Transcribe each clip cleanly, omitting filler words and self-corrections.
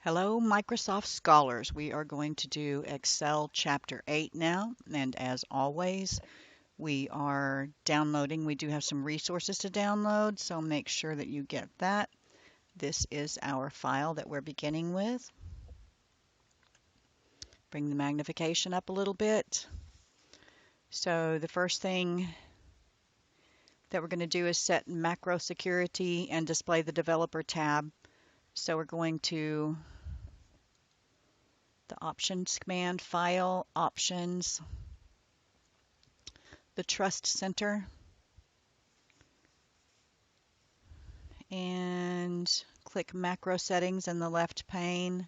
Hello, Microsoft Scholars. We are going to do Excel Chapter 8 now, and as always, we are downloading. We do have some resources to download, so make sure that you get that. This is our file that we're beginning with. Bring the magnification up a little bit. So the first thing that we're going to do is set macro security and display the developer tab. So we're going to the options command, file, options, the trust center, and click macro settings in the left pane.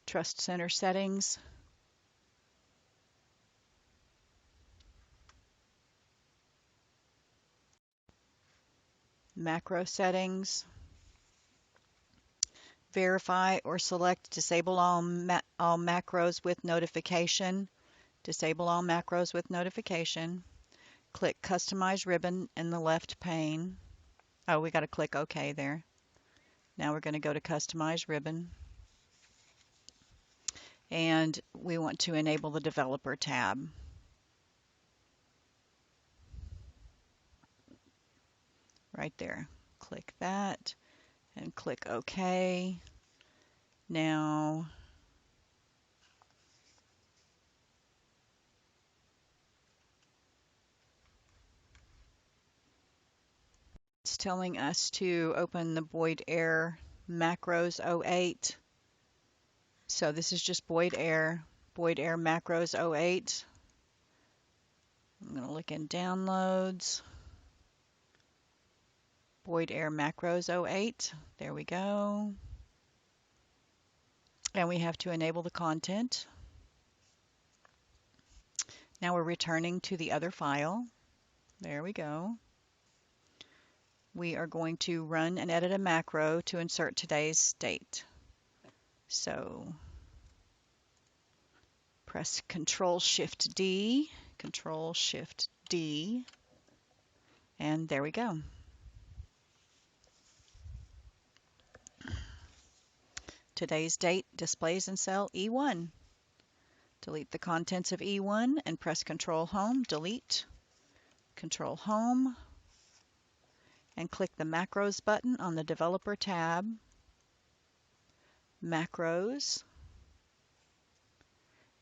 Trust center settings. Macro settings. Verify or select disable all macros with notification. Disable all macros with notification. Click customize ribbon in the left pane. Oh, we got to click OK there. Now we're going to go to customize ribbon. And we want to enable the developer tab. Right there. Click that and click OK. Now it's telling us to open the Boyd Air macros 08. So this is just Boyd Air macros 08. I'm going to look in downloads. Boyd Air macros 08. There we go. And we have to enable the content. Now we're returning to the other file. There we go. We are going to run and edit a macro to insert today's date. So press Control-Shift-D, Control-Shift-D, and there we go. Today's date displays in cell E1. Delete the contents of E1 and press Control-Home, Delete, Control-Home, and click the Macros button on the Developer tab, Macros,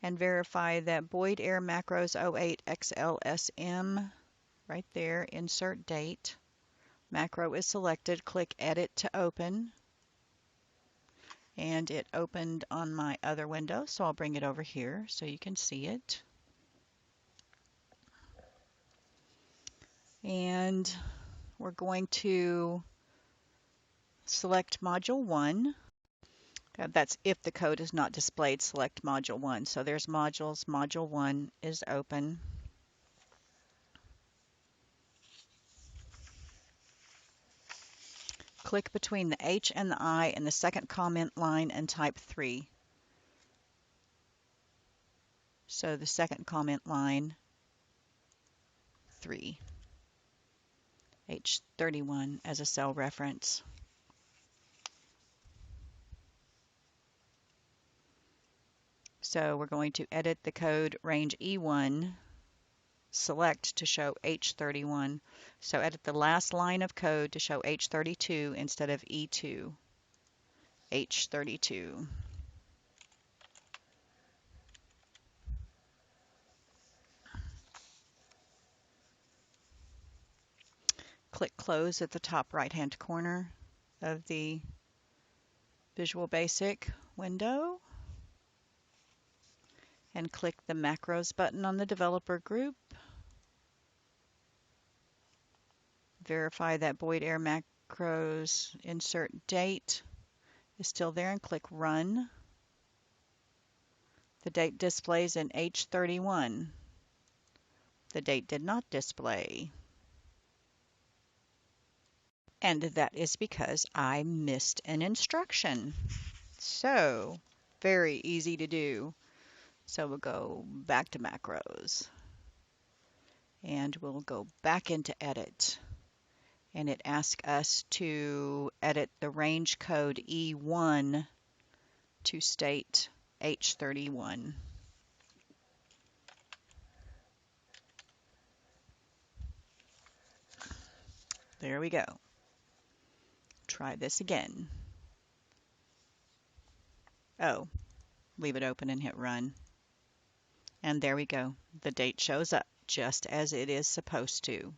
and verify that Boyd Air Macros 08 XLSM, right there, insert date. Macro is selected, click Edit to open. And it opened on my other window, so I'll bring it over here so you can see it. And we're going to select Module 1. That's if the code is not displayed, select Module 1. So there's modules. Module 1 is open. Click between the H and the I in the second comment line and type 3. So the second comment line, 3. H31 as a cell reference. So we're going to edit the code range E1, select to show H31. So edit the last line of code to show H32 instead of E2. H32. Click Close at the top right-hand corner of the Visual Basic window. And click the Macros button on the Developer group. Verify that Boyd Air Macros insert date is still there and click Run. The date displays in H31. The date did not display. And that is because I missed an instruction. So, very easy to do. So we'll go back to macros. And we'll go back into edit. and it asks us to edit the range code E1 to state H31. There we go. Try this again. Oh, leave it open and hit run. And there we go. The date shows up just as it is supposed to.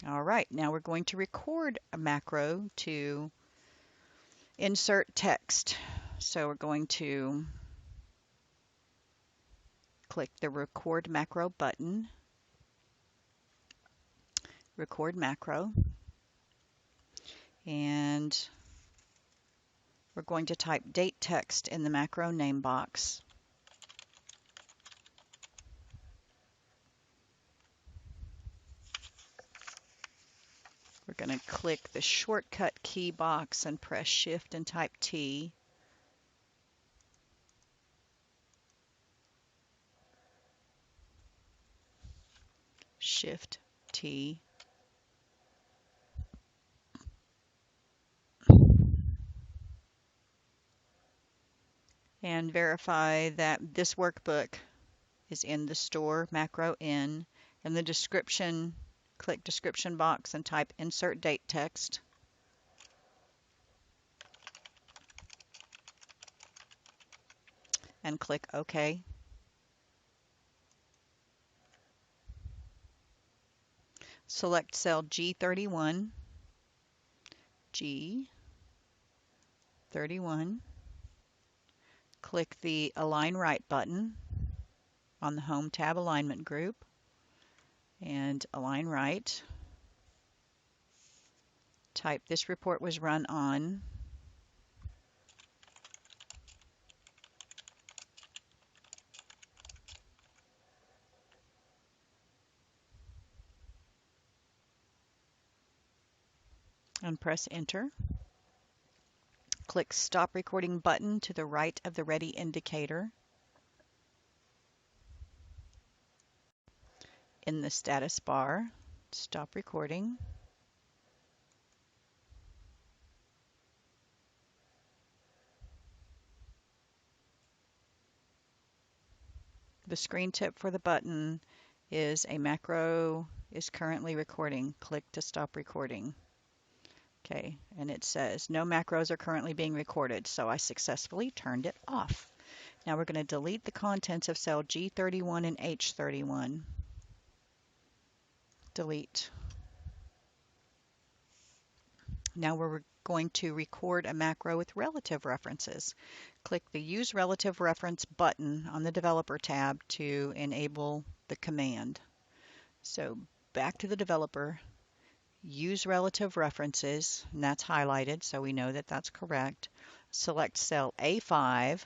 All right, now we're going to record a macro to insert text. So we're going to click the Record Macro button, Record Macro, and we're going to type date text in the macro name box. We're going to click the shortcut key box and press Shift and type T. Shift T. And verify that this workbook is in the store macro in. In the description, click description box and type insert date text. And click OK. Select cell G31, G31. Click the Align Right button on the Home tab Alignment group and Align Right. Type this report was run on and press Enter. Click Stop Recording button to the right of the Ready indicator. In the status bar, stop recording. The screen tip for the button is a macro is currently recording. Click to stop recording. Okay, and it says no macros are currently being recorded, so I successfully turned it off. Now we're going to delete the contents of cell G31 and H31. Delete. Now we're going to record a macro with relative references. Click the Use Relative Reference button on the Developer tab to enable the command. So back to the developer, use relative references, and that's highlighted so we know that that's correct. Select cell A5,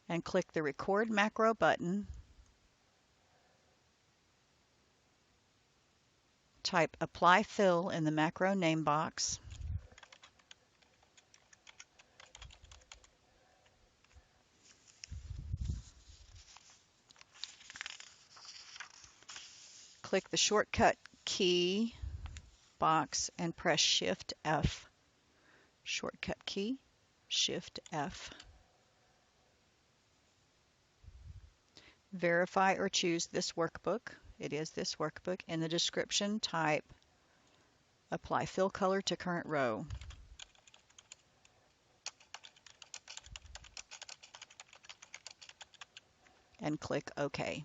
and click the Record Macro button. Type Apply Fill in the macro name box. Click the shortcut key box and press Shift F. Shortcut key, Shift F. Verify or choose this workbook. It is this workbook. In the description, type Apply Fill Color to Current Row. And click OK.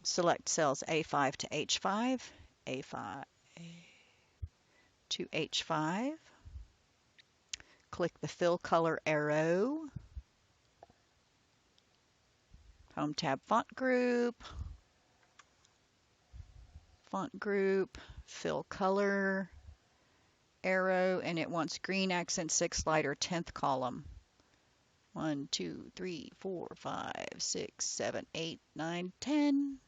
Select cells A5 to H5, A5 to H5. Click the Fill Color arrow. Home tab Font Group, Fill Color, arrow, and it wants green accent 6 lighter 10th column. 1, 2, 3, 4, 5, 6, 7, 8, 9, 10.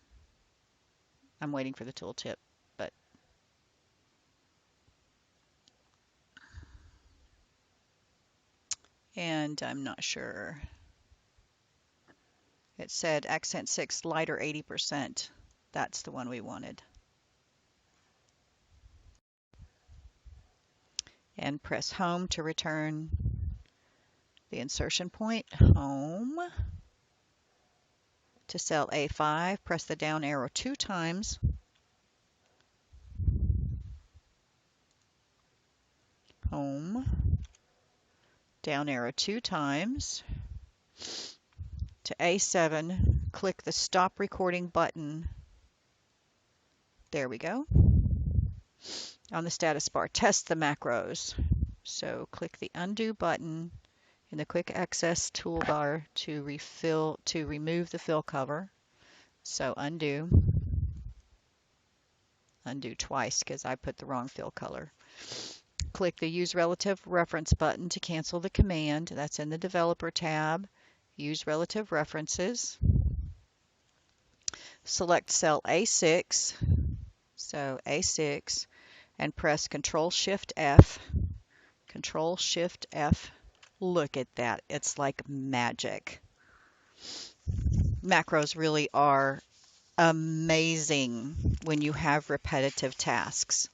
I'm waiting for the tooltip, but and I'm not sure. It said accent 6 lighter 80%. That's the one we wanted. And press home to return the insertion point. Home. To cell A5, press the down arrow 2 times. Home. Down arrow 2 times. To A7, click the stop recording button. There we go. On the status bar, test the macros. So click the undo button in the quick access toolbar to remove the fill cover. So undo twice because I put the wrong fill color. Click the use relative reference button to cancel the command. That's in the developer tab. Use relative references. Select cell A6, so A6, and press Control-Shift-F. Control-Shift-F. Look at that. It's like magic. Macros really are amazing when you have repetitive tasks.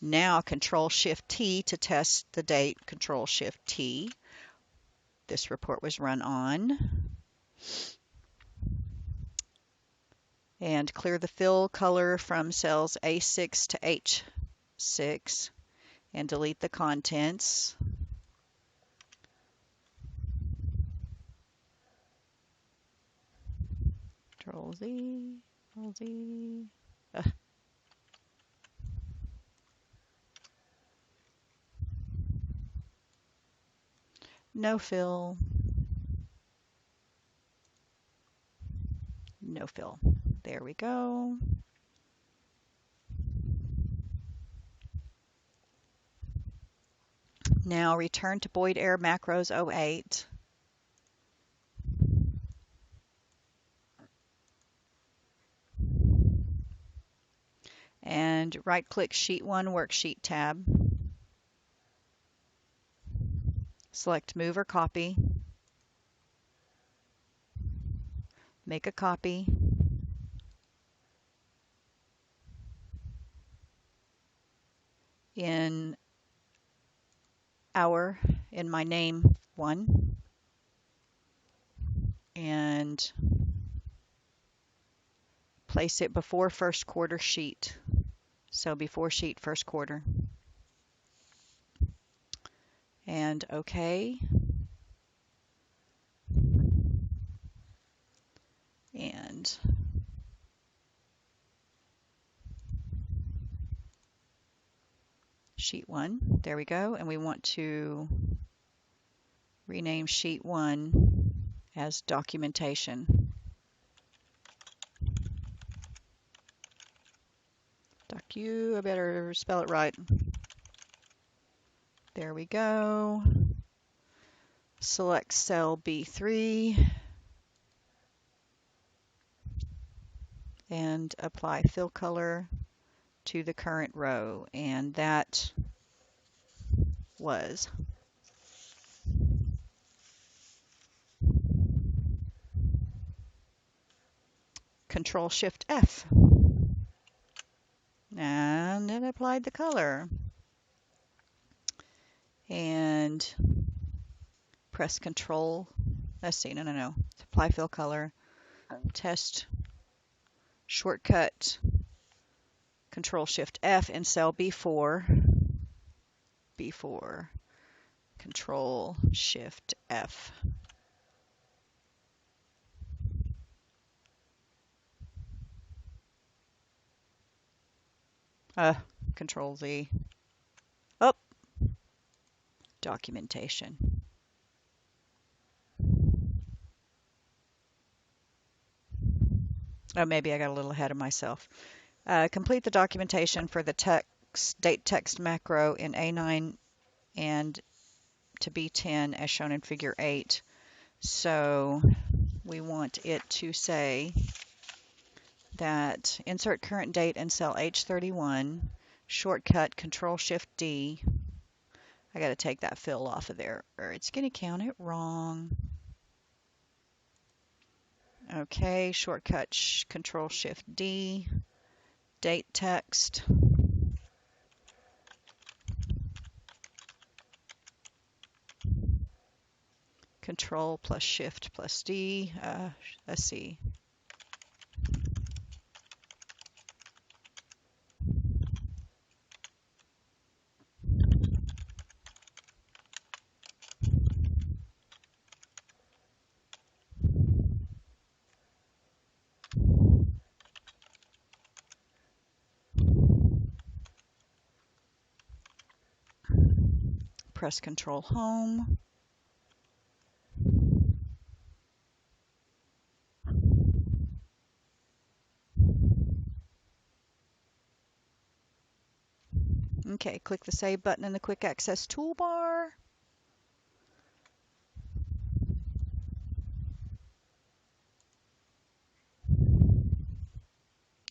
Now Control-Shift-T to test the date. Control-Shift-T. This report was run on. And clear the fill color from cells A6 to H6 and delete the contents. Control Z, Control Z. No fill. No fill. There we go. Now return to Boyd Air Macros 08. And right-click Sheet 1 Worksheet tab. Select Move or Copy. Make a copy. In my name 1. And place it before first quarter sheet. So before sheet first quarter. And OK. And sheet 1, there we go. And we want to rename sheet 1 as documentation. I better spell it right. There we go. Select cell B3 and apply fill color to the current row, and that was Control-Shift-F. And it applied the color. And press Control. Let's see, no. Apply fill color. Test. Shortcut. Control-Shift-F in cell B4. B4. Control-Shift-F. Control Z. Oh, documentation. Oh, maybe I got a little ahead of myself. Complete the documentation for the date text macro in A9 and to B10 as shown in figure 8. So we want it to say that insert current date in cell H31, shortcut Control-Shift-D, I got to take that fill off of there or it's going to count it wrong. Okay, shortcut Control Shift D, date text. Control plus Shift plus D, a C. Press Control Home. Okay, click the Save button in the Quick Access toolbar.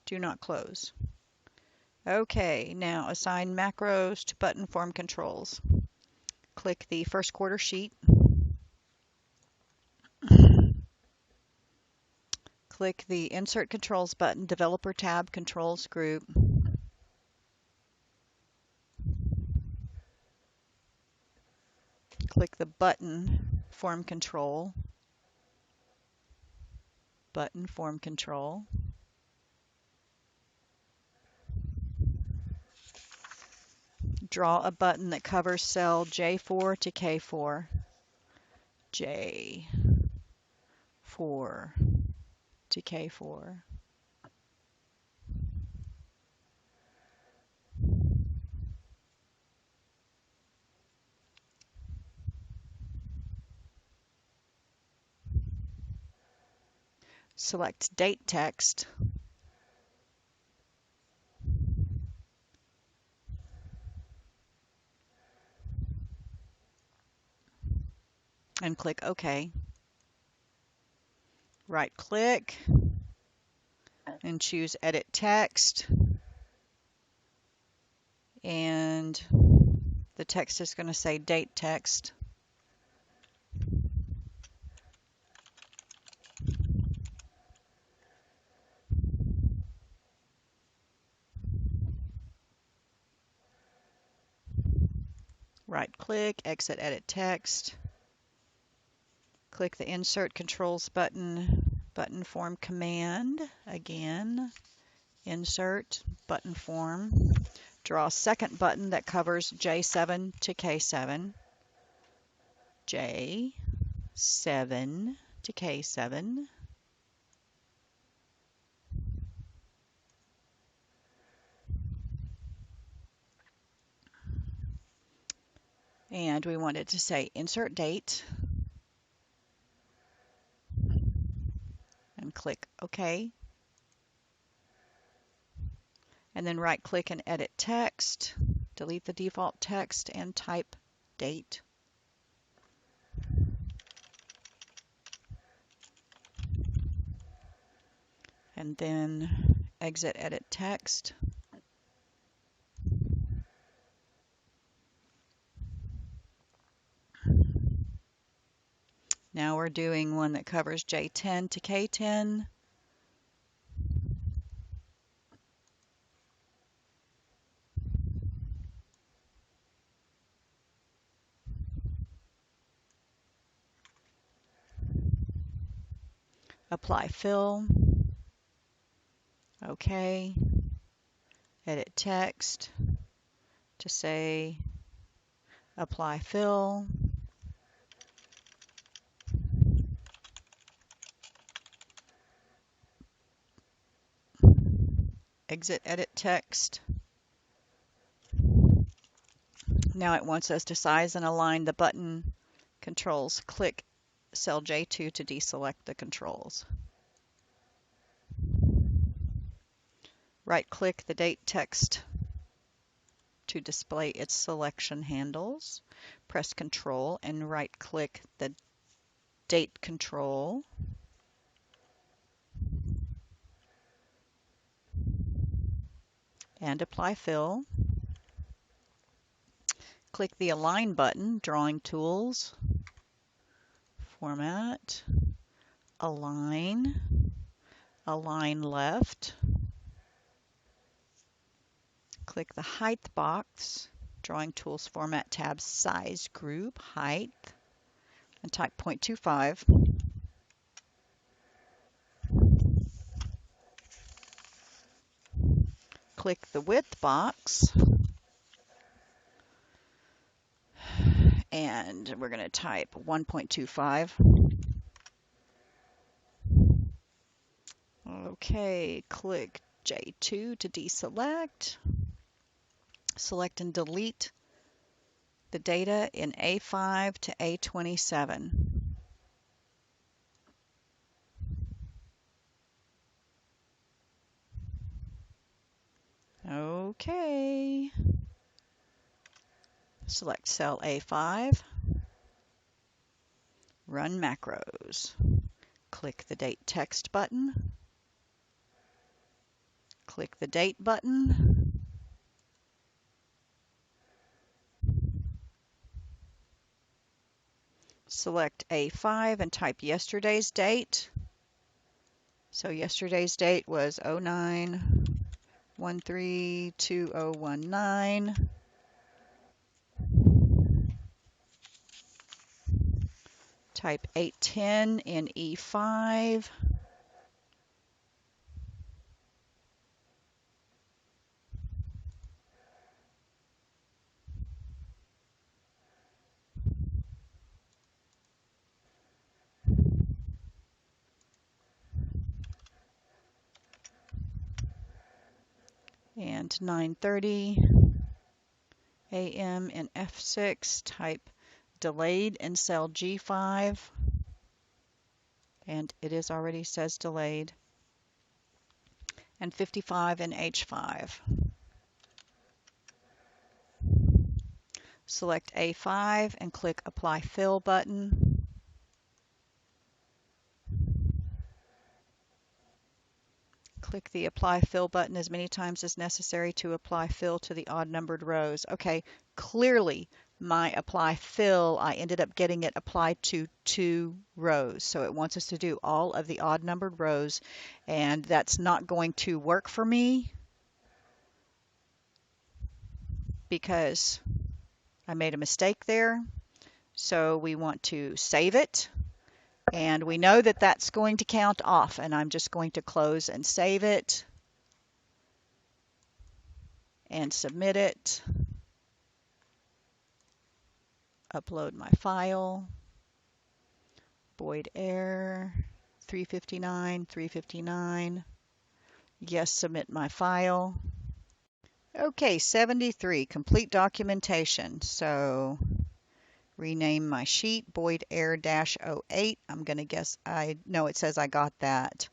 Do not close. Okay, now assign macros to button form controls. Click the first quarter sheet. Click the Insert Controls button, Developer tab, Controls group. Click the button form control. Button form control. Draw a button that covers cell J4 to K4. J4 to K4. Select date text. And click OK. Right click and choose Edit Text. And the text is going to say date text. Right click, exit edit text. Click the Insert Controls button, button form command. Again, insert button form. Draw a second button that covers J7 to K7. J7 to K7. And we want it to say Insert Date. And click OK. And then right click and edit text. Delete the default text and type date. And then exit edit text. Now we're doing one that covers J10 to K10. Apply fill. OK. Edit text to say apply fill. Exit edit text. Now it wants us to size and align the button controls. Click cell J2 to deselect the controls. Right-click the date text to display its selection handles. Press Control and right-click the date control. And apply fill. Click the Align button, Drawing Tools, Format, Align, Align Left. Click the Height box, Drawing Tools, Format tab, Size Group, Height, and type 0.25. Click the Width box, and we're going to type 1.25. Okay, click J2 to deselect. Select and delete the data in A5 to A27. Okay. Select cell A5. Run macros. Click the Date Text button. Click the Date button. Select A5 and type yesterday's date. So yesterday's date was 09/13/2019. Type 810 in E5. And 9:30 a.m. in F6, type delayed in cell G5, and it is already says delayed, and 55 in H5. Select A5 and click Apply Fill button. Click the Apply Fill button as many times as necessary to apply fill to the odd-numbered rows. Okay, clearly my Apply Fill, I ended up getting it applied to 2 rows. So it wants us to do all of the odd-numbered rows, and that's not going to work for me because I made a mistake there. So we want to save it. And we know that that's going to count off, and I'm just going to close and save it and submit it. Upload my file. Boyd Air 359, 359. Yes, submit my file. Okay, 73, complete documentation. So rename my sheet, Boyd Air-08. I'm going to guess, it says I got that.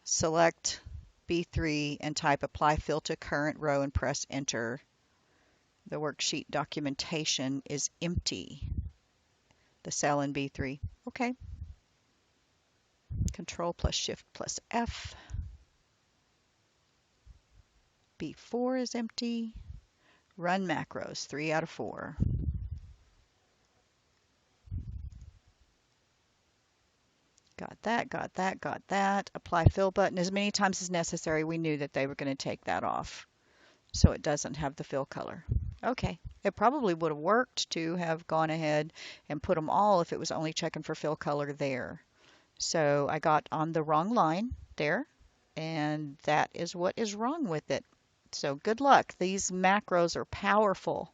Select B3 and type Apply Fill to Current Row and press Enter. The worksheet documentation is empty. The cell in B3. Okay. Control plus Shift plus F. B4 is empty. Run macros, 3 out of 4. Got that, got that, got that. Apply fill button as many times as necessary. We knew that they were going to take that off, so it doesn't have the fill color. Okay, it probably would have worked to have gone ahead and put them all if it was only checking for fill color there. So I got on the wrong line there, and that is what is wrong with it. So good luck. These macros are powerful.